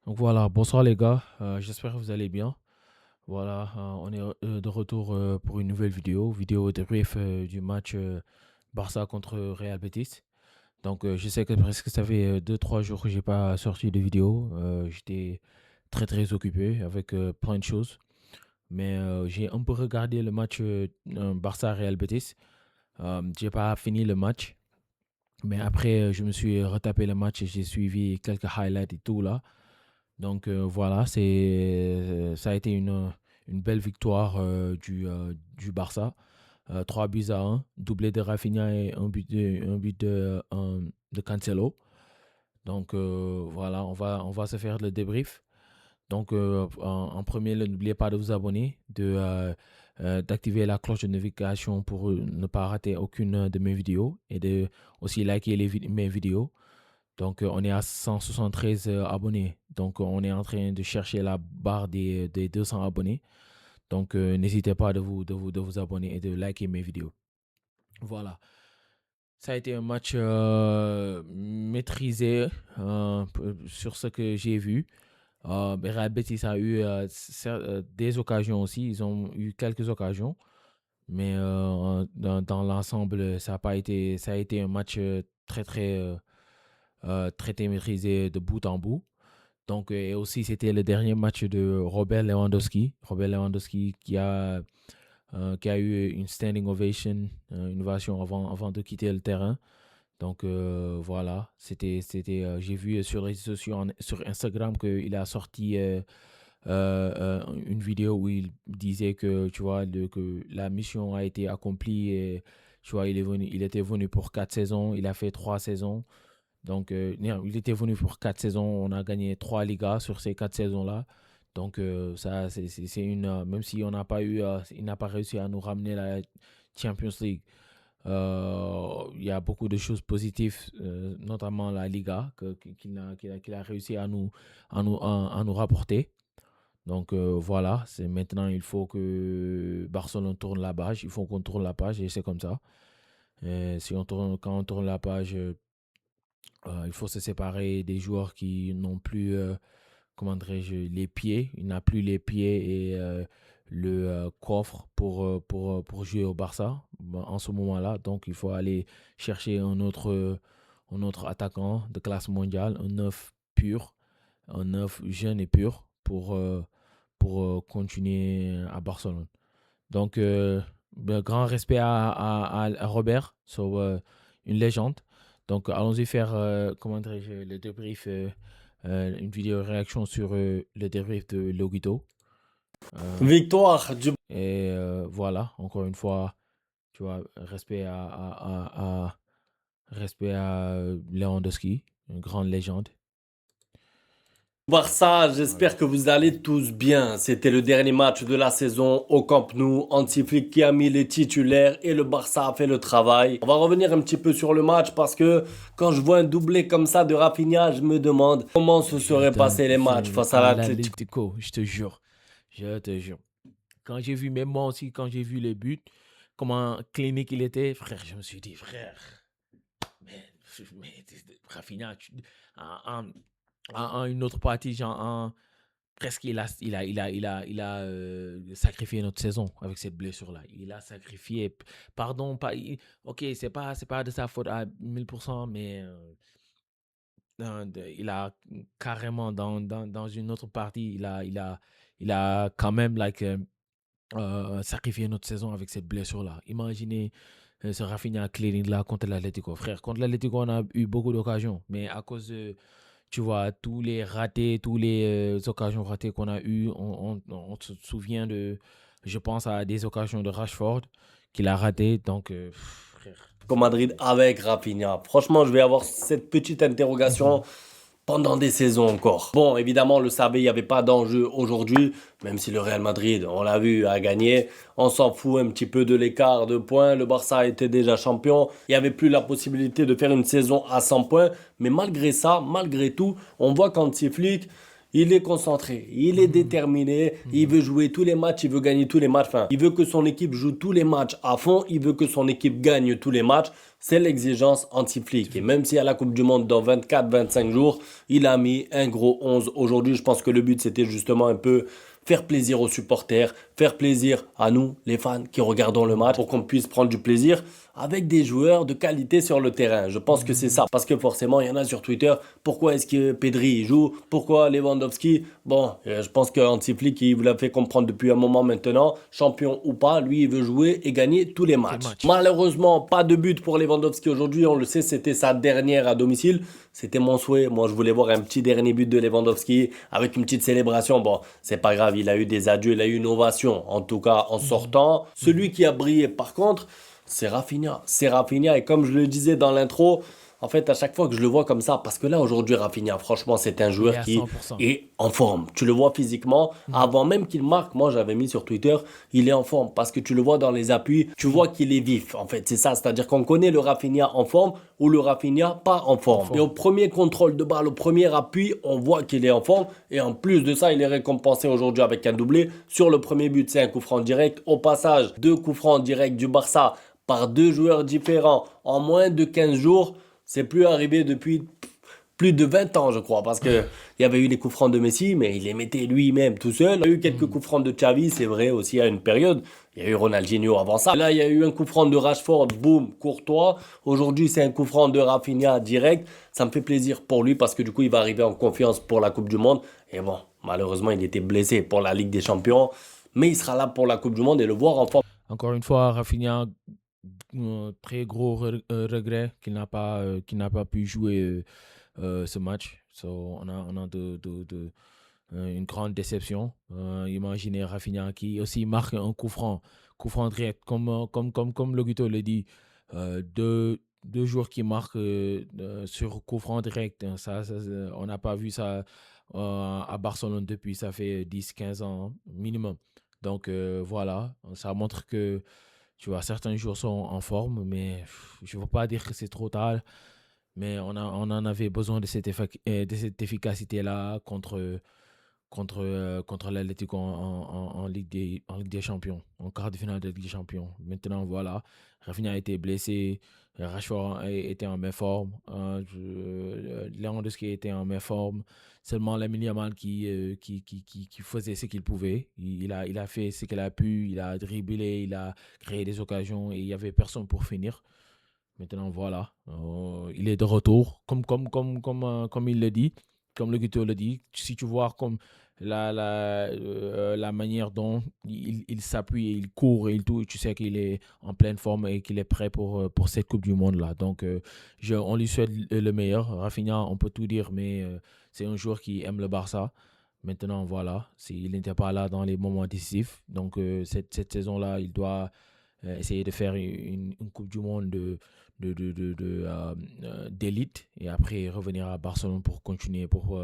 Donc voilà, bonsoir les gars, j'espère que vous allez bien. Voilà, on est de retour pour une nouvelle vidéo débrief du match Barça contre Real Betis. Donc je sais que presque ça fait 2-3 jours que j'ai pas sorti de vidéo. J'étais très occupé avec plein de choses. Mais j'ai un peu regardé le match Barça-Real Betis. J'ai pas fini le match. Mais après, je me suis retapé le match et j'ai suivi quelques highlights et tout là. Donc voilà, ça a été une belle victoire du Barça. 3 buts à 1, doublé de Rafinha et un but de Cancelo. Donc voilà, on va se faire le débrief. Donc en premier, n'oubliez pas de vous abonner, d'activer la cloche de notification pour ne pas rater aucune de mes vidéos et de aussi liker mes vidéos. Donc, on est à 173 abonnés. Donc, on est en train de chercher la barre des 200 abonnés. Donc, n'hésitez pas de vous abonner et de liker mes vidéos. Voilà. Ça a été un match maîtrisé sur ce que j'ai vu. Real Betis a eu des occasions aussi. Ils ont eu quelques occasions. Mais dans l'ensemble, ça a été un match très maîtrisé de bout en bout. Donc, et aussi, c'était le dernier match de Robert Lewandowski. Robert Lewandowski qui a eu une standing ovation, une ovation avant de quitter le terrain. Donc, voilà, j'ai vu sur les réseaux sociaux, sur Instagram, qu'il a sorti une vidéo où il disait que, tu vois, que la mission a été accomplie et, tu vois, il était venu pour 4 saisons, il a fait 3 saisons. Donc, non, il était venu pour 4 saisons. On a gagné 3 Ligas sur ces 4 saisons-là. Donc, ça, c'est même si il n'a pas réussi à nous ramener la Champions League. Il y a beaucoup de choses positives, notamment la Liga, qu'il a réussi à nous rapporter. Donc, voilà, c'est maintenant, il faut que Barcelone tourne la page. Il faut qu'on tourne la page et c'est comme ça. Quand on tourne la page, il faut se séparer des joueurs qui n'ont plus, comment dirais-je, les pieds. Il n'a plus les pieds et le coffre pour jouer au Barça en ce moment-là. Donc, il faut aller chercher un autre attaquant de classe mondiale, un neuf pur, un neuf jeune et pur pour continuer à Barcelone. Donc, grand respect à Robert, une légende. Donc, allons-y faire, comment dirais-je, le débrief, une vidéo réaction sur le débrief de Logito. Euh, Victoire du et voilà, encore une fois, tu vois, respect à Lewandowski, une grande légende. Barça. Voilà. J'espère que vous allez tous bien. C'était le dernier match de la saison au Camp Nou. Hansi Flick qui a mis les titulaires et le Barça a fait le travail. On va revenir un petit peu sur le match parce que quand je vois un doublé comme ça de Rafinha, je me demande comment se seraient passés les matchs face à À l'Atlético. l'Atlético, je te jure. Je te jure. Quand j'ai vu, même moi aussi, quand j'ai vu les buts, comment clinique il était, frère, je me suis dit, frère, mais, mais Rafinha, en, en une autre partie, presque il a sacrifié notre saison avec cette blessure-là. Il a sacrifié, pardon, ok, c'est pas de sa faute à 1000%, mais il a carrément dans une autre partie, il a quand même sacrifié notre saison avec cette blessure-là. Imaginez ce Rafinha cleaning là contre l'Atlético. Frère, contre l'Atlético, on a eu beaucoup d'occasions, mais à cause de, tu vois, tous les ratés, tous les occasions ratées qu'on a eues, on se souvient je pense à des occasions de Rashford qu'il a raté. Donc, frère, Madrid avec Rafinha. Franchement, je vais avoir cette petite interrogation pendant des saisons encore. Bon, évidemment, le savait, il n'y avait pas d'enjeu aujourd'hui, même si le Real Madrid, on l'a vu, a gagné. On s'en fout un petit peu de l'écart de points. Le Barça était déjà champion. Il n'y avait plus la possibilité de faire une saison à 100 points. Mais malgré ça, malgré tout, on voit qu'Hansi Flick, il est concentré, il est déterminé, il veut jouer tous les matchs, il veut gagner tous les matchs. Enfin, il veut que son équipe joue tous les matchs à fond, il veut que son équipe gagne tous les matchs. C'est l'exigence anti-flic. Et même si à la Coupe du Monde dans 24-25 jours, il a mis un gros 11. Aujourd'hui, je pense que le but, c'était justement un peu faire plaisir aux supporters, faire plaisir à nous, les fans qui regardons le match, pour qu'on puisse prendre du plaisir avec des joueurs de qualité sur le terrain. Je pense que c'est ça. Parce que forcément, il y en a sur Twitter. Pourquoi est-ce que Pedri joue? Pourquoi Lewandowski? Bon, je pense qu'Hansi Flick, il vous l'a fait comprendre depuis un moment maintenant. Champion ou pas, lui, il veut jouer et gagner tous les matchs. Malheureusement, pas de but pour Lewandowski aujourd'hui. On le sait, c'était sa dernière à domicile. C'était mon souhait. Moi, je voulais voir un petit dernier but de Lewandowski avec une petite célébration. Bon, c'est pas grave. Il a eu des adieux, il a eu une ovation. En tout cas, en sortant. Celui qui a brillé, par contre, c'est Rafinha. C'est Rafinha. Et comme je le disais dans l'intro, en fait, à chaque fois que je le vois comme ça, parce que là, aujourd'hui, Rafinha, franchement, c'est un Il est joueur à qui 100%. est en forme. Tu le vois physiquement. Avant même qu'il marque, moi, j'avais mis sur Twitter, il est en forme. Parce que tu le vois dans les appuis, tu vois qu'il est vif. En fait, c'est ça. C'est-à-dire qu'on connaît le Rafinha en forme ou le Rafinha pas en forme. Et au premier contrôle de balle, au premier appui, on voit qu'il est en forme. Et en plus de ça, il est récompensé aujourd'hui avec un doublé. Sur le premier but, c'est un coup franc direct. Au passage, 2 coups francs directs du Barça par 2 joueurs différents en moins de 15 jours. C'est plus arrivé depuis plus de 20 ans, je crois, parce que il y avait eu les coups francs de Messi, mais il les mettait lui-même tout seul. Il y a eu quelques coups francs de Xavi, c'est vrai, aussi à une période. Il y a eu Ronaldinho avant ça. Là, il y a eu un coup franc de Rashford, boum, Courtois. Aujourd'hui, c'est un coup franc de Rafinha direct. Ça me fait plaisir pour lui parce que du coup, il va arriver en confiance pour la Coupe du Monde. Et bon, malheureusement, il était blessé pour la Ligue des Champions, mais il sera là pour la Coupe du Monde et le voir en forme. Encore une fois, Rafinha, très gros regret qu'il n'a pas pu jouer ce match. So, on a une grande déception. Imaginez Rafinha qui aussi marque un coup franc direct, comme le Guto le dit. Deux joueurs qui marquent sur coup franc direct. Hein, on n'a pas vu ça à Barcelone depuis, ça fait 10-15 ans minimum. Donc voilà, ça montre que tu vois, certains joueurs sont en forme, mais je ne veux pas dire que c'est trop tard. Mais on en avait besoin de cette efficacité-là contre l'Atlético en Ligue des Champions, en quart de finale de Ligue des Champions. Maintenant, voilà, Rafinha a été blessé, Rashford était en meilleure forme, Lewandowski était en meilleure forme. Seulement Lamine Yamal qui faisait ce qu'il pouvait. Il a fait ce qu'il a pu, il a dribblé, il a créé des occasions et il n'y avait personne pour finir. Maintenant, voilà, il est de retour, comme il le dit, comme le Guto le dit. Si tu vois comme la manière dont il s'appuie, il court et tout, tu sais qu'il est en pleine forme et qu'il est prêt pour cette Coupe du Monde-là. Donc, on lui souhaite le meilleur. Rafinha, on peut tout dire, mais c'est un joueur qui aime le Barça. Maintenant, voilà, il n'était pas là dans les moments décisifs. Donc, cette saison-là, il doit essayer de faire une Coupe du Monde d'élite et après revenir à Barcelone pour continuer, pour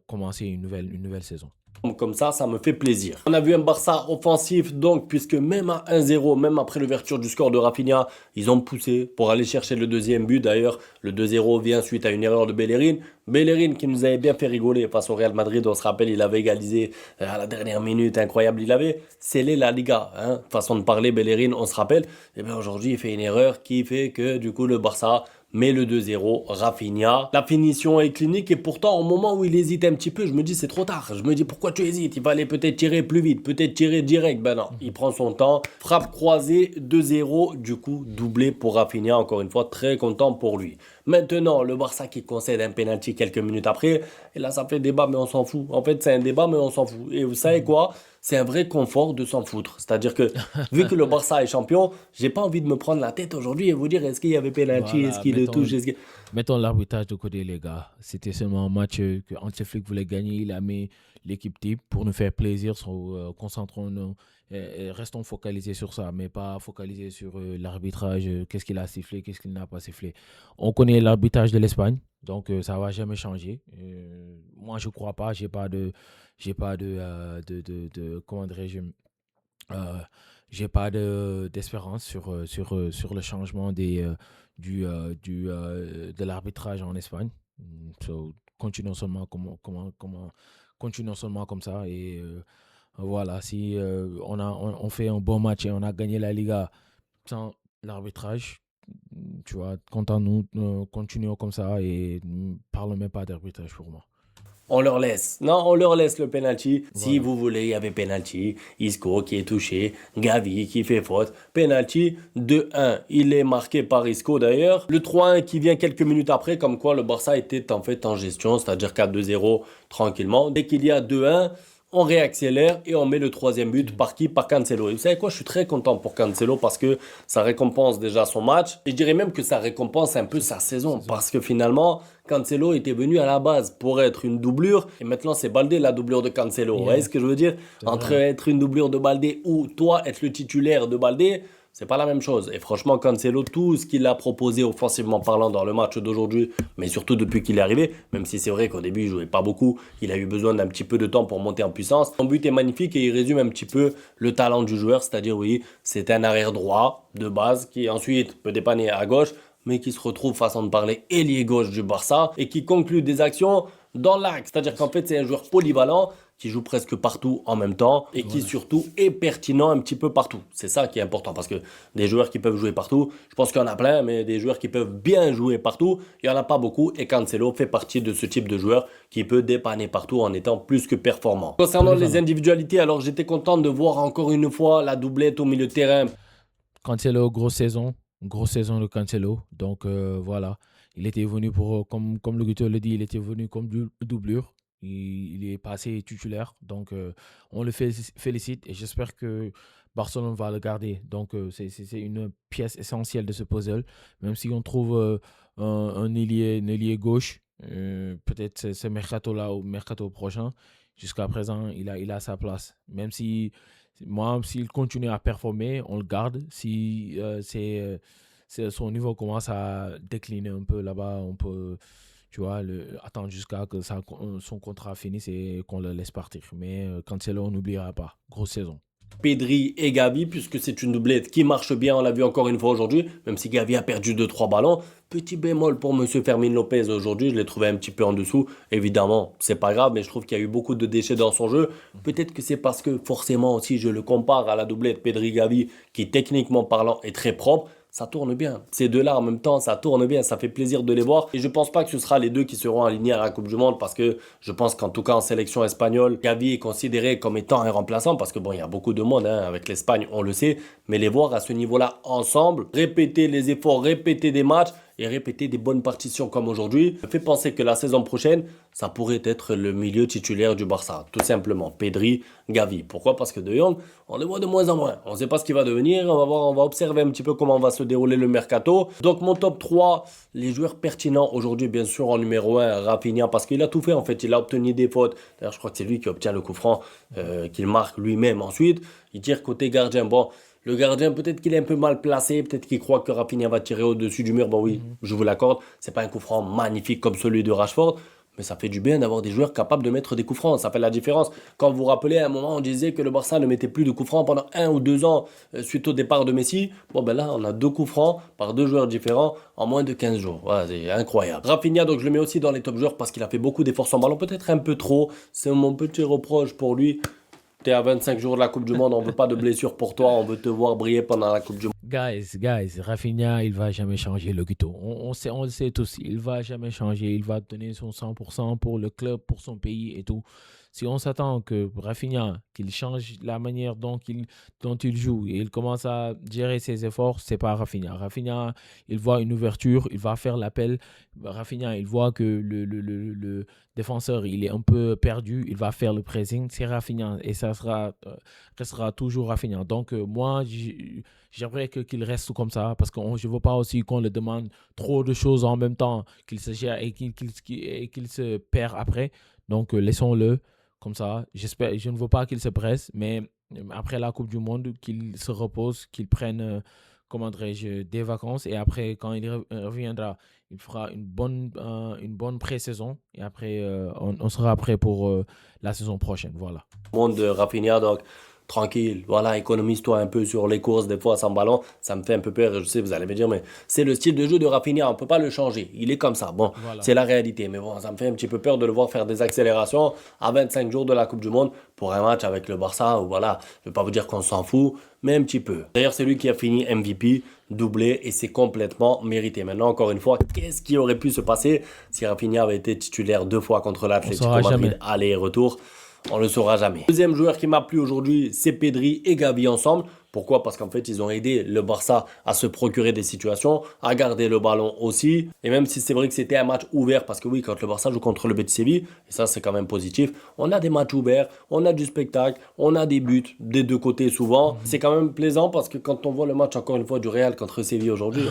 commencer une nouvelle saison. Comme ça me fait plaisir. On a vu un Barça offensif, donc, puisque même à 1-0, même après l'ouverture du score de Rafinha, ils ont poussé pour aller chercher le deuxième but. D'ailleurs, le 2-0 vient suite à une erreur de Bellerin. Bellerin qui nous avait bien fait rigoler face au Real Madrid, on se rappelle, il avait égalisé à la dernière minute, incroyable. Il avait scellé la Liga, hein. Façon de parler, Bellerin, on se rappelle. Et bien aujourd'hui, il fait une erreur qui fait que du coup, le Barça met le 2-0, Rafinha. La finition est clinique et pourtant au moment où il hésite un petit peu, je me dis c'est trop tard. Je me dis pourquoi tu hésites? Il fallait peut-être tirer plus vite, peut-être tirer direct. Ben non, il prend son temps. Frappe croisée, 2-0, du coup doublé pour Rafinha. Encore une fois, très content pour lui. Maintenant, le Barça qui concède un penalty quelques minutes après. Et là, ça fait débat, mais on s'en fout. En fait, c'est un débat, mais on s'en fout. Et vous savez quoi? C'est un vrai confort de s'en foutre. C'est-à-dire que, vu que le Barça est champion, j'ai pas envie de me prendre la tête aujourd'hui et vous dire est-ce qu'il y avait penalty, est-ce Voilà, qu'il le touche, mettons l'arbitrage de côté, les gars. C'était seulement un match que Hansi Flick voulait gagner. Il a mis l'équipe type pour nous faire plaisir. Concentrons-nous et restons focalisés sur ça, mais pas focalisés sur l'arbitrage. Qu'est-ce qu'il a sifflé, qu'est-ce qu'il n'a pas sifflé. On connaît l'arbitrage de l'Espagne, donc ça va jamais changer. Moi, je crois pas. J'ai pas comment dirais-je, euh, j'ai pas d'espérance sur le changement de l'arbitrage en Espagne. So, continuons seulement comme ça. Et voilà, si on fait un bon match et on a gagné la Liga sans l'arbitrage, tu vois, content-nous, continuons comme ça et ne parlons même pas d'arbitrage pour moi. On leur laisse. Non, on leur laisse le penalty. Si Voilà. vous voulez, il y avait penalty. Isco qui est touché. Gavi qui fait faute. Penalty 2-1. Il est marqué par Isco d'ailleurs. Le 3-1 qui vient quelques minutes après, comme quoi le Barça était en fait en gestion, c'est-à-dire 4-2-0 tranquillement. Dès qu'il y a 2-1, on réaccélère et on met le troisième but par qui? Par Cancelo. Et vous savez quoi? Je suis très content pour Cancelo parce que ça récompense déjà son match. Et je dirais même que ça récompense un peu sa saison parce que finalement, Cancelo était venu à la base pour être une doublure et maintenant c'est Baldé la doublure de Cancelo. Vous voyez Yeah, ce que je veux dire? c'est Entre vrai. être une doublure de Baldé ou toi être le titulaire de Baldé, c'est pas la même chose. Et franchement, Cancelo, tout ce qu'il a proposé offensivement parlant dans le match d'aujourd'hui, mais surtout depuis qu'il est arrivé, même si c'est vrai qu'au début il jouait pas beaucoup, il a eu besoin d'un petit peu de temps pour monter en puissance. Son but est magnifique et il résume un petit peu le talent du joueur, c'est-à-dire oui, c'est un arrière droit de base qui ensuite peut dépanner à gauche, mais qui se retrouve, façon de parler, ailier gauche du Barça et qui conclut des actions dans l'axe. C'est-à-dire qu'en fait, c'est un joueur polyvalent qui joue presque partout en même temps et qui Voilà. surtout est pertinent un petit peu partout. C'est ça qui est important parce que des joueurs qui peuvent jouer partout, je pense qu'il y en a plein, mais des joueurs qui peuvent bien jouer partout, il n'y en a pas beaucoup et Cancelo fait partie de ce type de joueur qui peut dépanner partout en étant plus que performant. Concernant les Polyvalent. individualités, alors j'étais content de voir encore une fois la doublette au milieu de terrain. Cancelo, grosse saison de Cancelo. Donc voilà, il était venu pour, comme le Guto le dit, il était venu comme doublure. Il est passé titulaire. Donc on le félicite et j'espère que Barcelone va le garder. Donc c'est une pièce essentielle de ce puzzle. Même si on trouve un ailier gauche, peut-être ce mercato-là ou mercato prochain, jusqu'à présent, il a sa place. Même si moi, s'il continue à performer, on le garde. Si son niveau commence à décliner un peu là-bas, on peut, tu vois, attendre jusqu'à que son contrat finisse et qu'on le laisse partir. Mais quand c'est là, on n'oubliera pas. Grosse saison. Pedri et Gavi, puisque c'est une doublette qui marche bien, on l'a vu encore une fois aujourd'hui, même si Gavi a perdu 2-3 ballons. Petit bémol pour Monsieur Fermin Lopez aujourd'hui, je l'ai trouvé un petit peu en dessous. Évidemment, c'est pas grave, mais je trouve qu'il y a eu beaucoup de déchets dans son jeu. Peut-être que c'est parce que forcément aussi je le compare à la doublette Pedri-Gavi, qui techniquement parlant est très propre. Ça tourne bien. Ces deux-là en même temps, ça tourne bien, ça fait plaisir de les voir. Et je pense pas que ce sera les deux qui seront alignés à la Coupe du Monde parce que je pense qu'en tout cas en sélection espagnole, Gavi est considéré comme étant un remplaçant parce que bon, il y a beaucoup de monde hein, avec l'Espagne, on le sait. Mais les voir à ce niveau-là ensemble, répéter les efforts, répéter des matchs et répéter des bonnes partitions comme aujourd'hui, me fait penser que la saison prochaine, ça pourrait être le milieu titulaire du Barça. Tout simplement, Pedri, Gavi. Pourquoi? Parce que De Jong, on le voit de moins en moins. On ne sait pas ce qu'il va devenir. On va voir, on va observer un petit peu comment va se dérouler le mercato. Donc mon top 3, les joueurs pertinents aujourd'hui, bien sûr, en numéro 1, Rafinha, parce qu'il a tout fait en fait. Il a obtenu des fautes. D'ailleurs, je crois que c'est lui qui obtient le coup franc, qu'il marque lui-même ensuite. Il tire côté gardien. Bon, le gardien, peut-être qu'il est un peu mal placé, peut-être qu'il croit que Rafinha va tirer au-dessus du mur. Bon oui, Mhm. je vous l'accorde, c'est pas un coup franc magnifique comme celui de Rashford, mais ça fait du bien d'avoir des joueurs capables de mettre des coups francs. Ça fait la différence. Quand vous vous rappelez, à un moment, on disait que le Barça ne mettait plus de coups francs pendant 1 ou 2 ans suite au départ de Messi. Bon ben là, on a 2 coups francs par 2 joueurs différents en moins de 15 jours. Voilà, c'est incroyable. Rafinha, donc je le mets aussi dans les top joueurs parce qu'il a fait beaucoup d'efforts sans ballon, peut-être un peu trop. C'est mon petit reproche pour lui. T'es à 25 jours de la Coupe du Monde, on veut pas de blessure pour toi, on veut te voir briller pendant la Coupe du Monde. Guys, Rafinha, il va jamais changer le Guto. On le sait tous, il va jamais changer. Il va donner son 100% pour le club, pour son pays et tout. Si on s'attend que Rafinha, qu'il change la manière dont il joue et il commence à gérer ses efforts, c'est pas Rafinha. Rafinha, il voit une ouverture, il va faire l'appel. Rafinha, il voit que le défenseur, il est un peu perdu, il va faire le pressing. C'est Rafinha et ça restera toujours Rafinha. Donc, moi, j'aimerais qu'il reste comme ça parce que je ne veux pas aussi qu'on le demande trop de choses en même temps, qu'il se gère et qu'il se perd après. Donc, laissons-le comme ça. Je ne veux pas qu'il se presse, mais après la Coupe du Monde, qu'il se repose, qu'il prenne, comment dirais-je, des vacances. Et après, quand il reviendra, il fera une bonne pré-saison. Et après, on sera prêt pour la saison prochaine. Voilà. Monde de Rafinha, donc tranquille, voilà, économise-toi un peu sur les courses, des fois sans ballon, ça me fait un peu peur. Je sais, vous allez me dire, mais c'est le style de jeu de Rafinha, on peut pas le changer. Il est comme ça. Bon, Voilà. c'est la réalité. Mais bon, ça me fait un petit peu peur de le voir faire des accélérations à 25 jours de la Coupe du Monde pour un match avec le Barça où voilà, je vais pas vous dire qu'on s'en fout, mais un petit peu. D'ailleurs, c'est lui qui a fini MVP, doublé, et c'est complètement mérité. Maintenant, encore une fois, qu'est-ce qui aurait pu se passer si Rafinha avait été titulaire 2 fois contre On l'Atlético saura Madrid, jamais. aller et retour? On ne le saura jamais. Deuxième joueur qui m'a plu aujourd'hui, c'est Pedri et Gavi ensemble. Pourquoi? Parce qu'en fait, ils ont aidé le Barça à se procurer des situations, à garder le ballon aussi. Et même si c'est vrai que c'était un match ouvert, parce que oui, quand le Barça joue contre le Betis Séville, et ça c'est quand même positif, on a des matchs ouverts, on a du spectacle, on a des buts des deux côtés souvent. Mhm. C'est quand même plaisant parce que quand on voit le match encore une fois du Real contre Séville aujourd'hui,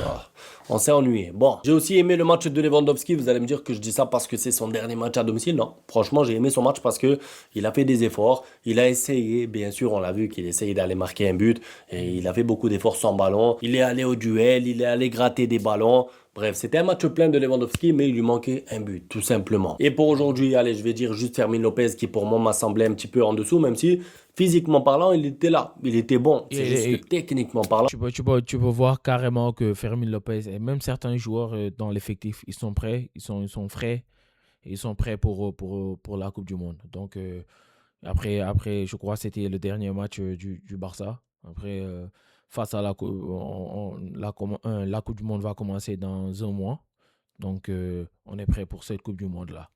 on s'est ennuyé. Bon, j'ai aussi aimé le match de Lewandowski. Vous allez me dire que je dis ça parce que c'est son dernier match à domicile. Non, franchement, j'ai aimé son match parce que il a fait des efforts. Il a essayé, bien sûr, on l'a vu qu'il essayait d'aller marquer un but. Et il a fait beaucoup d'efforts sans ballon. Il est allé au duel, il est allé gratter des ballons. Bref, c'était un match plein de Lewandowski, mais il lui manquait un but, tout simplement. Et pour aujourd'hui, allez, je vais dire juste Fermin Lopez, qui pour moi m'a semblé un petit peu en dessous, même si physiquement parlant, il était là. Il était bon. C'est juste que Et techniquement parlant, tu peux voir carrément que Fermin Lopez et même certains joueurs dans l'effectif, ils sont prêts, ils sont frais, et ils sont prêts pour la Coupe du Monde. Donc, après, je crois que c'était le dernier match du Barça. Après, face à la Coupe du Monde va commencer dans un mois. Donc, on est prêt pour cette Coupe du Monde-là.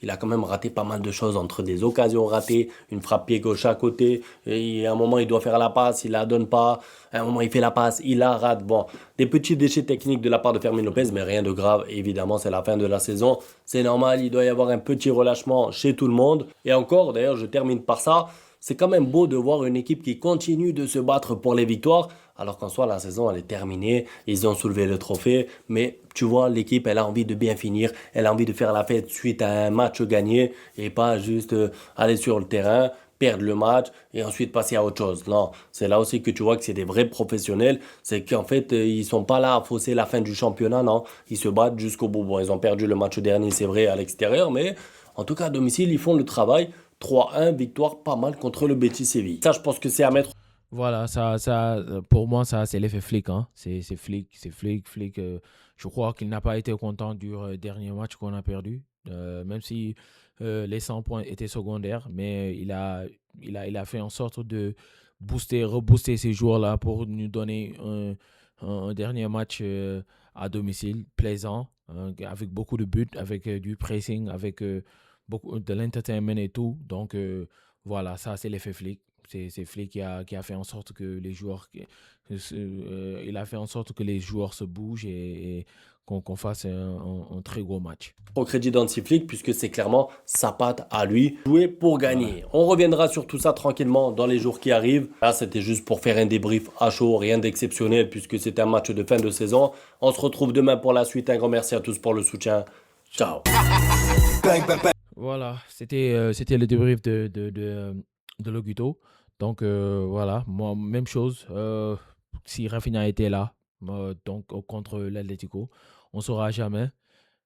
il a quand même raté pas mal de choses entre des occasions ratées, une frappe pied gauche à côté, et à un moment il doit faire la passe, il la donne pas, à un moment il fait la passe, il la rate. Bon, des petits déchets techniques de la part de Fermin Lopez, mais rien de grave. Évidemment, c'est la fin de la saison, c'est normal, il doit y avoir un petit relâchement chez tout le monde. Et encore, d'ailleurs, je termine par ça. C'est quand même beau de voir une équipe qui continue de se battre pour les victoires, alors qu'en soi, la saison, elle est terminée. Ils ont soulevé le trophée, mais tu vois, l'équipe, elle a envie de bien finir. Elle a envie de faire la fête suite à un match gagné et pas juste aller sur le terrain, perdre le match et ensuite passer à autre chose. Non, c'est là aussi que tu vois que c'est des vrais professionnels. C'est qu'en fait, ils sont pas là à fausser la fin du championnat, non. Ils se battent jusqu'au bout. Bon, ils ont perdu le match dernier, c'est vrai, à l'extérieur, mais en tout cas, à domicile, ils font le travail. 3-1, victoire pas mal contre le Betis Séville. Ça, je pense que c'est à mettre. Voilà, pour moi, ça, c'est l'effet Flick, hein. C'est Flick, Flick. Je crois qu'il n'a pas été content du dernier match qu'on a perdu, même si les 100 points étaient secondaires, mais il a fait en sorte de rebooster ces joueurs-là pour nous donner un dernier match à domicile plaisant, avec beaucoup de buts, avec du pressing, avec beaucoup de l'entertainment et tout. Donc, voilà, ça, c'est l'effet Flick. C'est Flick qui a fait en sorte que les joueurs, il a fait en sorte que les joueurs se bougent et qu'on fasse un très gros match. Au crédit d'Hansi Flick puisque c'est clairement sa patte à lui. Jouer pour Voilà. gagner. On reviendra sur tout ça tranquillement dans les jours qui arrivent. Là, c'était juste pour faire un débrief à chaud, rien d'exceptionnel puisque c'est un match de fin de saison. On se retrouve demain pour la suite. Un grand merci à tous pour le soutien. Ciao. Voilà, c'était le débrief de Loguito. Donc, voilà, moi, même chose. Si Rafinha était là, donc contre l'Atlético, on ne saura jamais.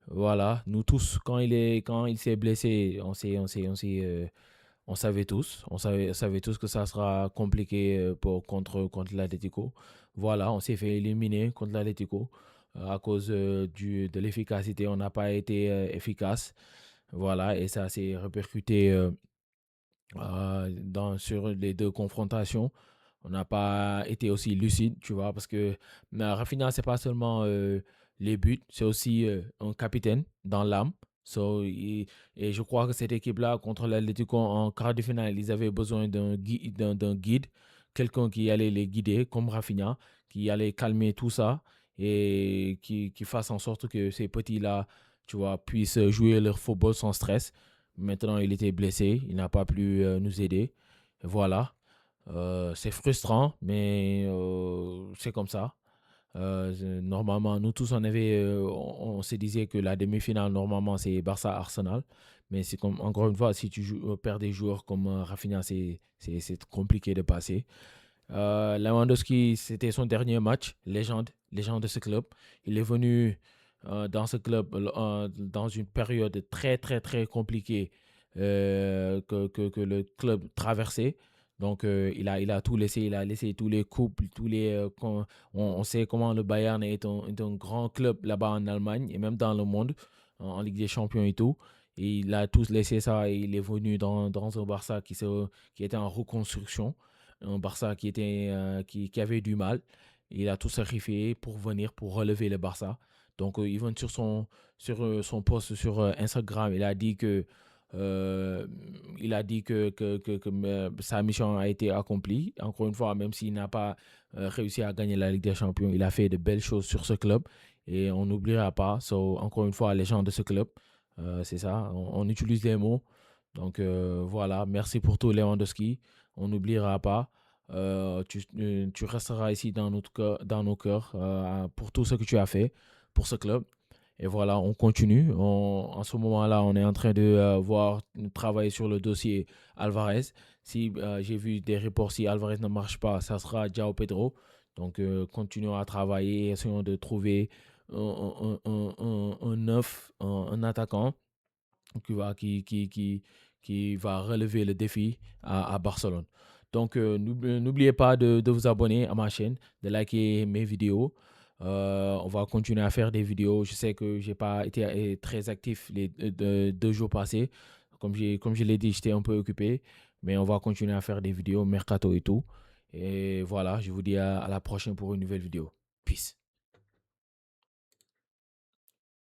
Voilà, nous tous, quand il s'est blessé, on savait tous, on savait tous que ça sera compliqué contre l'Atlético. Voilà, on s'est fait éliminer contre l'Atlético à cause de l'efficacité. On n'a pas été efficace. Voilà, et ça s'est répercuté sur les deux confrontations. On n'a pas été aussi lucide, tu vois, parce que Rafinha, c'est pas seulement les buts, c'est aussi un capitaine dans l'âme. Et je crois que cette équipe-là, contre l'Atlético en quart de finale, ils avaient besoin d'un guide, quelqu'un qui allait les guider, comme Rafinha, qui allait calmer tout ça et qui fasse en sorte que ces petits-là, tu vois, puissent jouer leur football sans stress. Maintenant, il était blessé, il n'a pas pu nous aider. Voilà. C'est frustrant, mais c'est comme ça. Normalement, nous tous, on se disait que la demi-finale, normalement, c'est Barça-Arsenal. Mais c'est comme, encore une fois, si tu perds des joueurs comme Rafinha, c'est compliqué de passer. Lewandowski, c'était son dernier match, légende de ce club. Il est venu dans ce club dans une période très, très, très compliquée que le club traversait. Donc, il a tout laissé. Il a laissé tous les couples, on sait comment le Bayern est un grand club là-bas en Allemagne et même dans le monde, en Ligue des Champions et tout. Et il a tout laissé ça et il est venu dans un Barça qui était en reconstruction, un Barça qui avait du mal. Il a tout sacrifié pour venir, pour relever le Barça. Donc, Yvan, sur son post sur Instagram, euh, il a dit que sa mission a été accomplie. Encore une fois, même s'il n'a pas réussi à gagner la Ligue des Champions, il a fait de belles choses sur ce club et on n'oubliera pas. So, encore une fois, les gens de ce club, c'est ça, on utilise les mots. Donc voilà, merci pour tout Lewandowski. On n'oubliera pas. Tu resteras ici dans nos cœurs pour tout ce que tu as fait pour ce club. Et voilà, on continue. En ce moment-là, on est en train de travailler sur le dossier Alvarez. Si j'ai vu des reports, si Alvarez ne marche pas, ça sera João Pedro. Donc, continuons à travailler, essayons de trouver un neuf, un attaquant qui va relever le défi à Barcelone. Donc, n'oubliez pas de vous abonner à ma chaîne, de liker mes vidéos. On va continuer à faire des vidéos. Je sais que j'ai pas été très actif les 2 jours passés. Comme je l'ai dit, j'étais un peu occupé. Mais on va continuer à faire des vidéos, mercato et tout. Et voilà, je vous dis à la prochaine pour une nouvelle vidéo. Peace.